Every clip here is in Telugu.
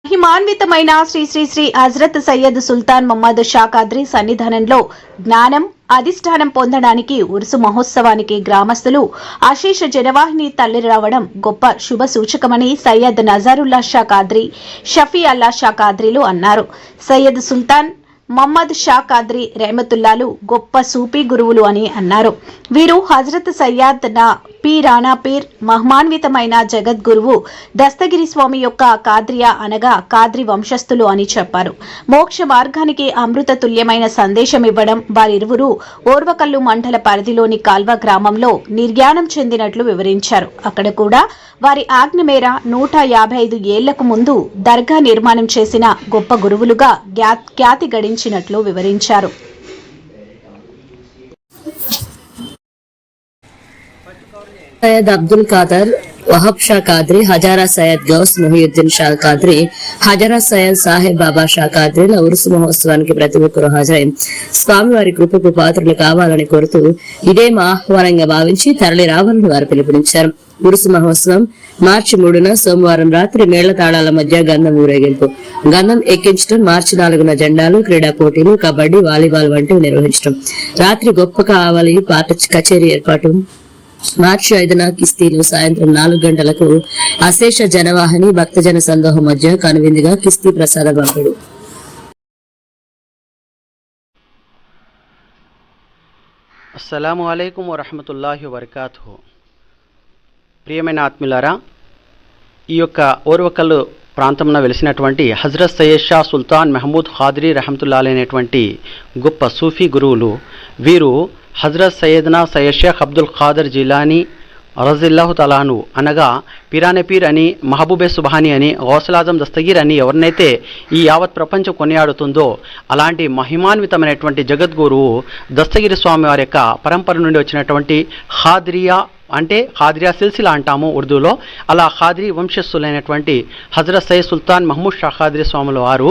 మహిమాన్వితమైన శ్రీ శ్రీ శ్రీ హజరత్ సయ్యద్ సుల్తాన్ మొహమ్మద్ షా ఖాద్రీ సన్నిధానంలో జ్ఞానం అధిష్టానం పొందడానికి ఉరుసు మహోత్సవానికి గ్రామస్తులు అశేష జనవాహిని తల్లిరావడం గొప్ప శుభ సూచకమని సయ్యద్ నజారుల్లా షా ఖాద్రీ షఫీ అల్లా షా ఖాద్రీలు అన్నారు. సయ్యద్ సుల్తాన్ మొహమ్మద్ షా ఖాద్రీ రెహమతుల్లాలు గొప్ప సూఫీ గురువులు అని అన్నారు. వీరు హజరత్ సయ్యద్ నా రానా పీర్ మహిమాన్వితమైన జగద్గురువు దస్తగిరి స్వామి యొక్క ఖాద్రియా అనగా ఖాద్రీ వంశస్థులు అని చెప్పారు. మోక్ష మార్గానికి అమృత తుల్యమైన సందేశం ఇవ్వడం వారిరువురు ఓర్వకల్లు మండల పరిధిలోని కాల్వ గ్రామంలో నిర్యాణం చెందినట్లు వివరించారు. అక్కడ కూడా వారి ఆజ్ఞ మేర 155 ఏళ్లకు ముందు దర్గా నిర్మాణం చేసిన గొప్ప గురువులుగా ఖ్యాతి గడించినట్లు వివరించారు. सैयद अब्दुल कादर वहब शाह कादरी हजारा सैयद गौस मुहिउद्दीन शाह कादरी हजारा सैयद साहेब बाबा షా ఖాద్రీల ఉరుసు మహోత్సవానికి ప్రతి ఒక్కరూ హాజరై స్వామివారి కృపకు పాత్రలు కావాలని కోరుతూ ఇదే మా ఆహ్వానంగా భావించి తరలి రావాలని వారు పిలుపునిచ్చారు. ఉరుసు మహోత్సవం మార్చి 3న సోమవారం రాత్రి మేళతాళాల మధ్య గంధం ఊరేగింపు, గంధం ఎక్కించడం, మార్చి 4న జెండాలు, క్రీడా పోటీలు, కబడ్డీ, వాలీబాల్ వంటివి నిర్వహించడం, రాత్రి గొప్ప కావాలి పాట కచేరీ ఏర్పాటు, మార్చి 5న కిస్తీలు, సాయంత్రం 4 గంటలకు అశేష జనవాహిని భక్తజన సందోహం మధ్య కనువిందుగా కిస్తీ ప్రసాద పంపిణీ. అస్సలాము అలైకుం వరహమతుల్లాహి వబరకాతుహు. ప్రియమైన ఆత్మీయులారా, ఈ యొక్క ఓర్వకల్లు ప్రాంతంలో వెలిసినటువంటి హజరత్ సయ్యద్ షా సుల్తాన్ మహమూద్ ఖాద్రీ రహమతుల్లాహి అనేటువంటి గొప్ప సూఫీ గురువులు. వీరు హజరత్ సయ్యద్నా సయ్యద్ షేఖ్ అబ్దుల్ ఖాదర్ జిలానీ రజిల్లాహు తలాను అనగా పిరానే పీర్ అని, మహబూబే సుబ్హానీ అని, గౌసుల్ ఆజం దస్తగీర్ అని ఎవరినైతే ఈ యావత్ ప్రపంచం కొనియాడుతుందో అలాంటి మహిమాన్వితమైనటువంటి జగద్గురువు దస్తగిరి స్వామి వారి యొక్క పరంపర నుండి వచ్చినటువంటి ఖాద్రియా అంటే ఖాద్రియా సిల్సిలా అంటాము ఉర్దూలో. అలా ఖాద్రీ వంశస్థులైనటువంటి హజరత్ సయ్యద్ సుల్తాన్ మహమూద్ షా ఖాద్రీ స్వాముల వారు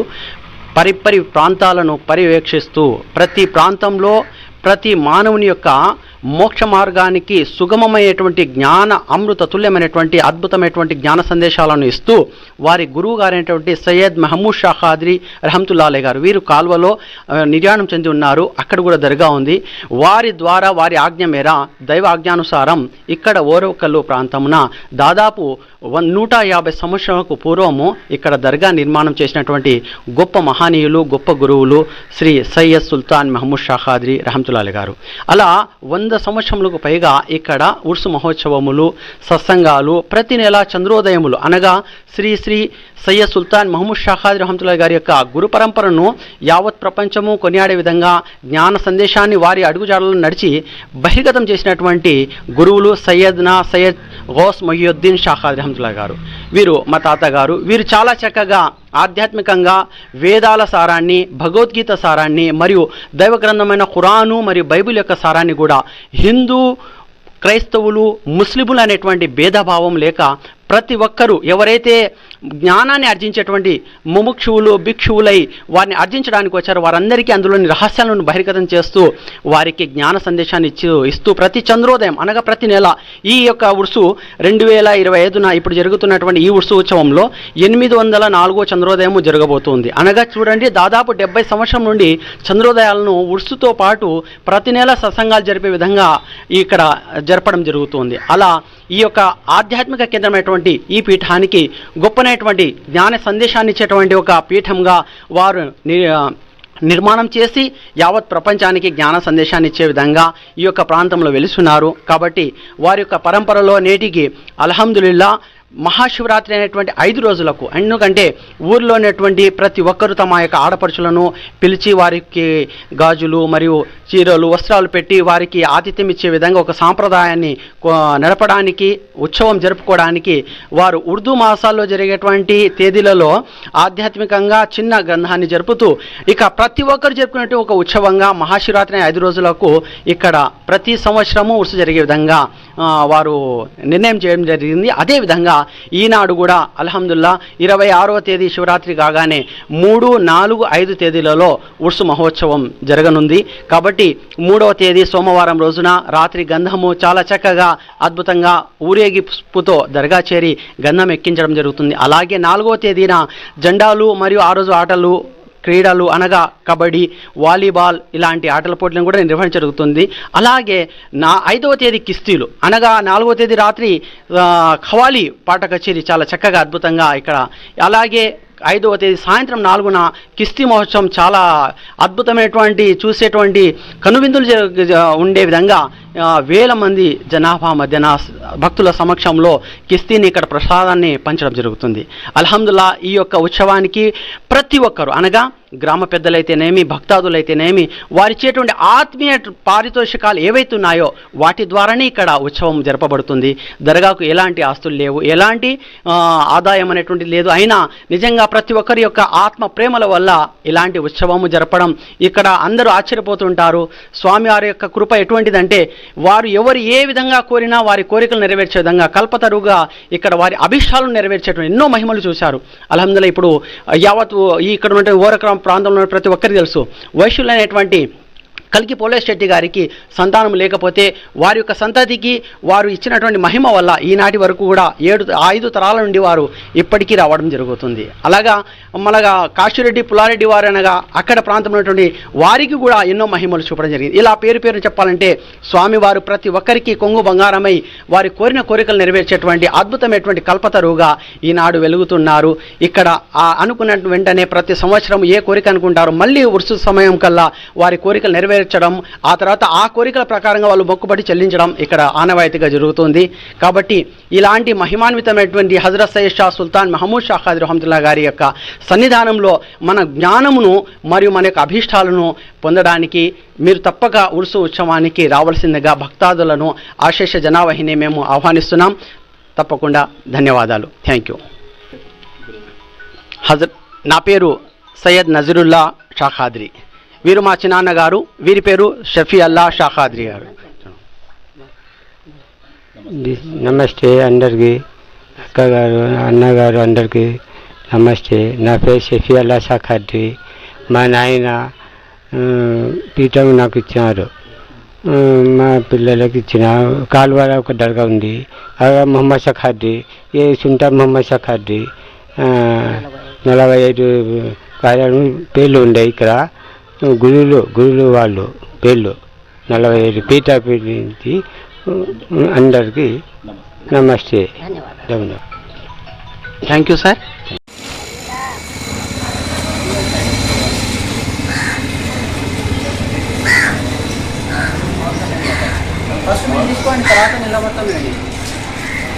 పరిపరి ప్రాంతాలను పర్యవేక్షిస్తూ ప్రతి ప్రాంతంలో ప్రతి మానవుని యొక్క మోక్ష మార్గానికి సుగమమైనటువంటి జ్ఞాన అమృత తుల్యమైనటువంటి అద్భుతమైనటువంటి జ్ఞాన సందేశాలను ఇస్తూ వారి గురువు గారైనటువంటి సయ్యద్ మహమూద్ షా ఖాద్రీ రహమతుల్లాహి గారు వీరు కాల్వలో నిర్యాణం చెంది ఉన్నారు. అక్కడ కూడా దర్గా ఉంది. వారి ద్వారా వారి ఆజ్ఞ మేర దైవ ఆజ్ఞానుసారం ఇక్కడ ఓరవకల్లు ప్రాంతమున దాదాపు 150 సంవత్సరాలకు పూర్వము ఇక్కడ దర్గా నిర్మాణం చేసినటువంటి గొప్ప మహనీయులు, గొప్ప గురువులు శ్రీ సయ్యద్ సుల్తాన్ మహమూద్ షా ఖాద్రీ రహమతుల్లాహి గారు. అలా 100 సంవత్సరములకు పైగా ఇక్కడ ఉర్సు మహోత్సవములు, సత్సంగాలు, ప్రతి నెల చంద్రోదయములు అనగా శ్రీ శ్రీ సయ్యద్ సుల్తాన్ మహమూద్ షా ఖాద్రీ రహమతుల్లాహి గారి యొక్క గురు పరంపరను యావత్ ప్రపంచము కొనియాడే విధంగా జ్ఞాన సందేశాన్ని వారి అడుగుజాడలను నడిచి బహిర్గతం చేసినటువంటి గురువులు సయ్యద్నా సయ్యద్ గౌస్ ముహియుద్దీన్ షా ఖాద్రీ రహమతుల్లాహి గారు. వీరు మా తాతగారు. వీరు చాలా చక్కగా ఆధ్యాత్మికంగా వేదాల సారాన్ని, భగవద్గీత సారాన్ని మరియు దైవ గ్రంథమైన ఖురాను మరియు బైబిల్ యొక్క సారాన్ని కూడా హిందూ, క్రైస్తవులు, ముస్లిములు అనేటువంటి భేదభావం లేక ప్రతి ఒక్కరూ ఎవరైతే జ్ఞానాన్ని ఆర్జించేటువంటి ముముక్షువులు, భిక్షువులై వారిని ఆర్జించడానికి వచ్చారో వారందరికీ అందులోని రహస్యాలను బహిర్గతం చేస్తూ వారికి జ్ఞాన సందేశాన్ని ఇస్తూ ప్రతి చంద్రోదయం అనగా ప్రతి నెల ఈ యొక్క ఉర్సు 2025న ఇప్పుడు జరుగుతున్నటువంటి ఈ ఉర్సు ఉత్సవంలో 804వ చంద్రోదయము జరగబోతుంది. అనగా చూడండి, దాదాపు 70 సంవత్సరం నుండి చంద్రోదయాలను ఉర్సుతో పాటు ప్రతి నెల సత్సంగాలు జరిపే విధంగా ఇక్కడ జరపడం జరుగుతుంది. అలా ఈ యొక్క ఆధ్యాత్మిక కేంద్రమైనటువంటి ఈ పీఠానికి గొప్పనైనటువంటి జ్ఞాన సందేశాన్ని ఇచ్చేటువంటి ఒక పీఠంగా వారు నిర్మాణం చేసి యావత్ ప్రపంచానికి జ్ఞాన సందేశాన్ని ఇచ్చే విధంగా ఈ యొక్క ప్రాంతంలో వెలుస్తున్నారు. కాబట్టి వారి యొక్క పరంపరలో నేటికి అల్హమ్దులిల్లా మహాశివరాత్రి అనేటువంటి 5 రోజులకు, ఎందుకంటే ఊరిలో ఉన్నటువంటి ప్రతి ఒక్కరూ తమ యొక్క ఆడపడుచులను పిలిచి వారికి గాజులు మరియు చీరలు, వస్త్రాలు పెట్టి వారికి ఆతిథ్యం ఇచ్చే విధంగా ఒక సాంప్రదాయాన్ని నడపడానికి, ఉత్సవం జరుపుకోవడానికి వారు ఉర్దూ మాసాల్లో జరిగేటువంటి తేదీలలో ఆధ్యాత్మికంగా చిన్న గ్రంథాన్ని జరుపుతూ ఇక ప్రతి ఒక్కరు జరుపుకునే ఒక ఉత్సవంగా మహాశివరాత్రి 5 రోజులకు ఇక్కడ ప్రతి సంవత్సరము ఉర్సు జరిగే విధంగా వారు నిర్ణయం చేయడం జరిగింది. అదేవిధంగా ఈనాడు కూడా అల్హమ్దుల్లా 26వ తేదీ శివరాత్రి కాగానే 3, 4, 5 తేదీలలో ఉర్సు మహోత్సవం జరగనుంది. కాబట్టి 3వ తేదీ సోమవారం రోజున రాత్రి గంధము చాలా చక్కగా అద్భుతంగా ఊరేగింపుతో దర్గా చేరి గంధం ఎక్కించడం జరుగుతుంది. అలాగే 4వ తేదీన జెండాలు మరియు ఆ రోజు ఆటలు క్రీడలు అనగా కబడ్డీ, వాలీబాల్ ఇలాంటి ఆటల పోటీలను కూడా నిర్వహించడం జరుగుతుంది. అలాగే 5వ తేదీ కిస్తీలు అనగా 4వ తేదీ రాత్రి ఖవాలీ పాట కచేరీ చాలా చక్కగా అద్భుతంగా ఇక్కడ. అలాగే 5వ తేదీ సాయంత్రం 4న కిస్తీ మహోత్సవం చాలా అద్భుతమైనటువంటి చూసేటువంటి కనువిందులు ఉండే విధంగా వేల మంది జనాభా మధ్యన భక్తుల సమక్షంలో కిస్తీని ఇక్కడ ప్రసాదాన్ని పంచడం జరుగుతుంది. అల్హమ్దుల్లా ఈ యొక్క ఉత్సవానికి ప్రతి ఒక్కరు అనగా గ్రామ పెద్దలైతేనేమి భక్తాదులైతేనేమి వారిచ్చేటువంటి ఆత్మీయ పారితోషికాలు ఏవైతే ఉన్నాయో వాటి ద్వారానే ఇక్కడ ఉత్సవం జరపబడుతుంది. దర్గాకు ఎలాంటి ఆస్తులు లేవు, ఎలాంటి ఆదాయం అనేటువంటిది లేదు. అయినా నిజంగా ప్రతి ఒక్కరి యొక్క ఆత్మ ప్రేమల వల్ల ఇలాంటి ఉత్సవము జరపడం ఇక్కడ అందరూ ఆశ్చర్యపోతుంటారు. స్వామివారి యొక్క కృప ఎటువంటిదంటే వారు ఎవరు ఏ విధంగా కోరినా వారి కోరికలు నెరవేర్చే విధంగా కల్పతరుగా ఇక్కడ వారి అభిష్టాలను నెరవేర్చేటువంటి ఎన్నో మహిమలు చూశారు. అల్హమ్దుల్లా ఇప్పుడు యావత్ ఇక్కడ ఉన్న ఓరక్రామ్ ప్రాంతంలో ప్రతి ఒక్కరికి తెలుసు వైశ్యులైనటువంటి కల్కి పోలేశ్ శెట్టి గారికి సంతానం లేకపోతే వారి యొక్క సంతతికి వారు ఇచ్చినటువంటి మహిమ వల్ల ఈనాటి వరకు కూడా 5 తరాల నుండి వారు ఇప్పటికీ రావడం జరుగుతుంది. అలాగా మనగా కాశీరెడ్డి పుల్లారెడ్డి వారు అనగా అక్కడ ప్రాంతంలో ఉన్నటువంటి వారికి కూడా ఎన్నో మహిమలు చూపడం జరిగింది. ఇలా పేరు చెప్పాలంటే స్వామివారు ప్రతి ఒక్కరికి కొంగు బంగారమై వారి కోరిన కోరికలు నెరవేర్చేటువంటి అద్భుతమైనటువంటి కల్పతరుగా ఈనాడు వెలుగుతున్నారు. ఇక్కడ అనుకున్న వెంటనే ప్రతి సంవత్సరం ఏ కోరిక అనుకుంటారో మళ్ళీ ఉర్సు సమయం కల్లా వారి కోరికలు నెరవేర్చడం, ఆ తర్వాత ఆ కోరికల ప్రకారంగా వాళ్ళు మొక్కుబడి చెల్లించడం ఇక్కడ ఆనవాయితీగా జరుగుతుంది. కాబట్టి ఇలాంటి మహిమాన్వితమైనటువంటి హజరత్ సయ్యద్ షా సుల్తాన్ మహమూద్ షా ఖాద్రీ రహమతుల్లా గారి యొక్క సన్నిధానంలో మన జ్ఞానమును మరియు మన యొక్క అభీష్టాలను పొందడానికి మీరు తప్పక ఉర్సు ఉత్సవానికి రావాల్సిందిగా భక్తాదులను ఆశేష జనావహిని మేము ఆహ్వానిస్తున్నాం. తప్పకుండా ధన్యవాదాలు. Thank you. నా పేరు సయ్యద్ నజరుల్లా షా ఖాద్రీ. వీరు మా చిన్నాన్న గారు, వీరి పేరు షఫీ అల్లా షా ఖాద్రీ గారు. నమస్తే అందరికి, అక్కగారు అన్నగారు అందరికీ నమస్తే. నా పేరు షఫీ అల్లా షా ఖాద్రీ. మా నాయన పీఠం నాకు ఇచ్చినారు, మా పిల్లలకి ఇచ్చిన. కాలువలో ఒక దర్గా ఉంది, మొహమ్మద్ షా ఖాద్రీ, ఏ సుల్తాన్ మొహమ్మద్ షా ఖాద్రీ. 45 కార్యాలు పేర్లు ఉండే ఇక్కడ. గురువులు వాళ్ళు పేర్లు 45 పీఠ నుంచి అందరికీ నమస్తే. Thank you sir. ఫస్ట్ మీరు తీసుకోండి, తర్వాత నిలబడతాం.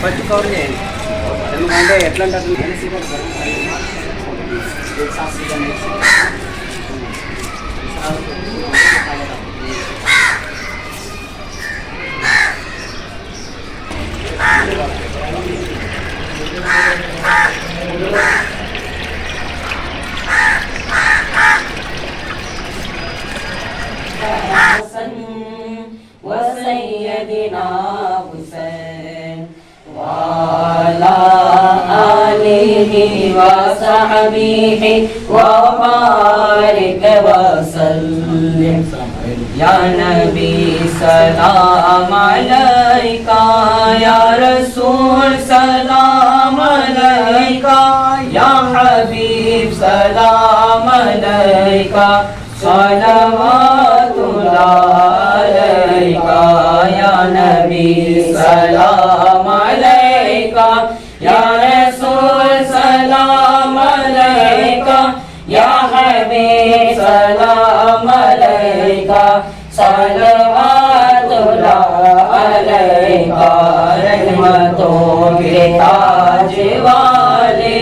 ఫస్ట్ కవర్ చేయండి, ఎందుకంటే ఎట్లా وسيدنا حسين وعلى آله وصحبه وبارك وسلم. يا نبي سلام عليك، يا رسول سلام عليك، يا حبيب سلام عليك، صلوات الله عليك. يا نبي سلام عليك، يا رسول سلام عليك، يا حبيب سلام عليك، صلوات الله عليك. रहमतों के ताज वाले,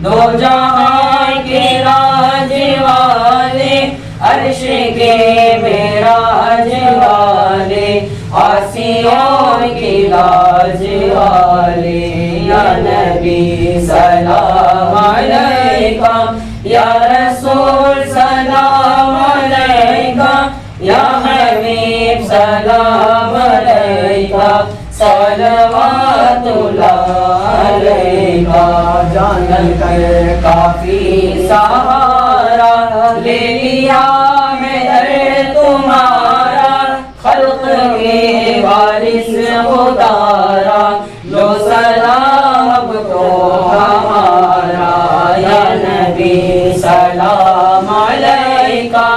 दो जहां के राज वाले, अर्श के मेराज वाले, आसियों की लाज वाले. या नबी सलाम अलैका, या रसूल सलाम अलैका, या हबीब सलाम अलैका. जाऊंगा जान कर काफी सहारा ले लिया मैं दर तुम्हारा खल्क के वारिस उतारा लो सलाम अब तो हमारा या नबी सलाम अलैका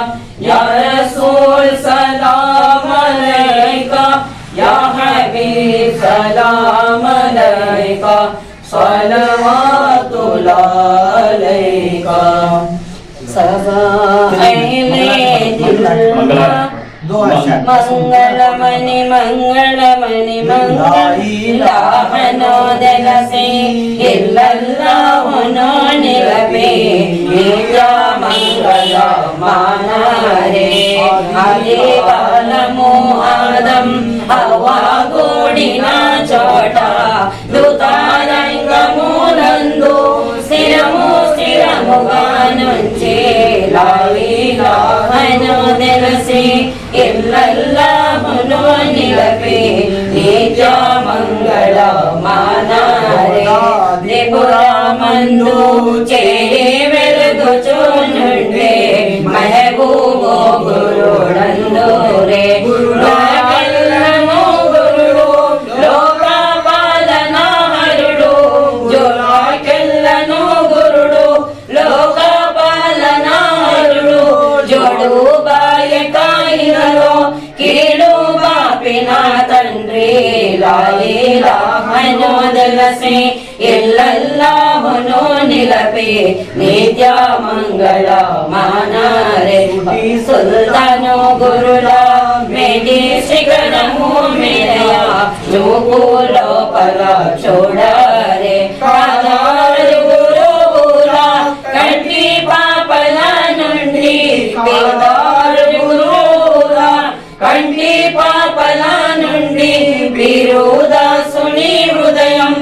या रसूल सलाम अलैका या हबीब सलाम अलैका सलवातुल्लाह अलैका सबा अहले दिल मंगलमणि मंगलमणि मंगलाहनो दलसे इल्लल्लाहु नो निलबे निजा मंगला माना रे आदि बालमो आदम हवा गोडिना चोटा दुतारंगमुలందు స్థిరము స్థిరముగానుంచే లా ఇలాహ నో దలసే ఇల్లల్లాహును నిలపే నిజ మంగళ మానారే త్రిపురమందు చేరి వెలుగుచునుండే మహబూబు గురుడందు రే నాకెల్లము గురుడు లోక పాలన హరుడు జోనాకెల్లను గురుడు లోక పాలన హరుడు జోడు బాయకాయినలో కీడు బాపిన తండ్రి లా ఇలాహ నో దలసే ఇల్లల్లాహును నిలపే నిత్య మంగళ మానారే సుల్తాను గురులా మేడి శిఖరము మేరయా చూపు లోపల చూడరే కాదారు గురువులా కంటి పాపల నుండి పేదారు గురువులా కంటి పాపల నుండి వీరుదాసుని హృదయం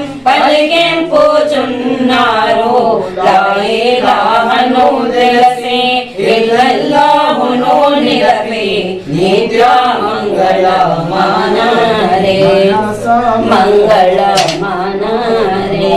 పలికింపుచున్నారు లా ఇలాహ నో దలసే ఇల్లల్లాహును నిలపే నిత్య మంగళ మానారే మంగళ మానారే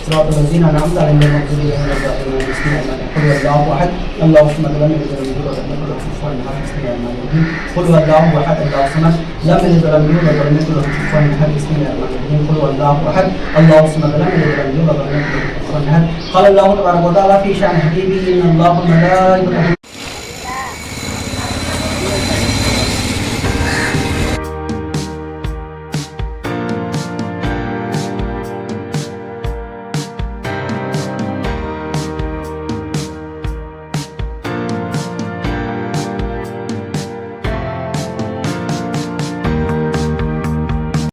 صراط الذين أنعمت عليهم غير المغضوب عليهم ولا الضالين بسم الله الرحمن الرحيم قل هو الله أحد الله الصمد لم يلد ولم يولد ولم يكن له كفوا أحد بسم الله الرحمن الرحيم قل هو الله أحد الله الصمد لم يلد ولم يولد ولم يكن له كفوا أحد بسم الله الرحمن الرحيم قل هو الله أحد الله الصمد لم يلد ولم يولد ولم يكن له كفوا أحد قال الله تبارك وتعالى في شأن حبيبه إن الله وملائكته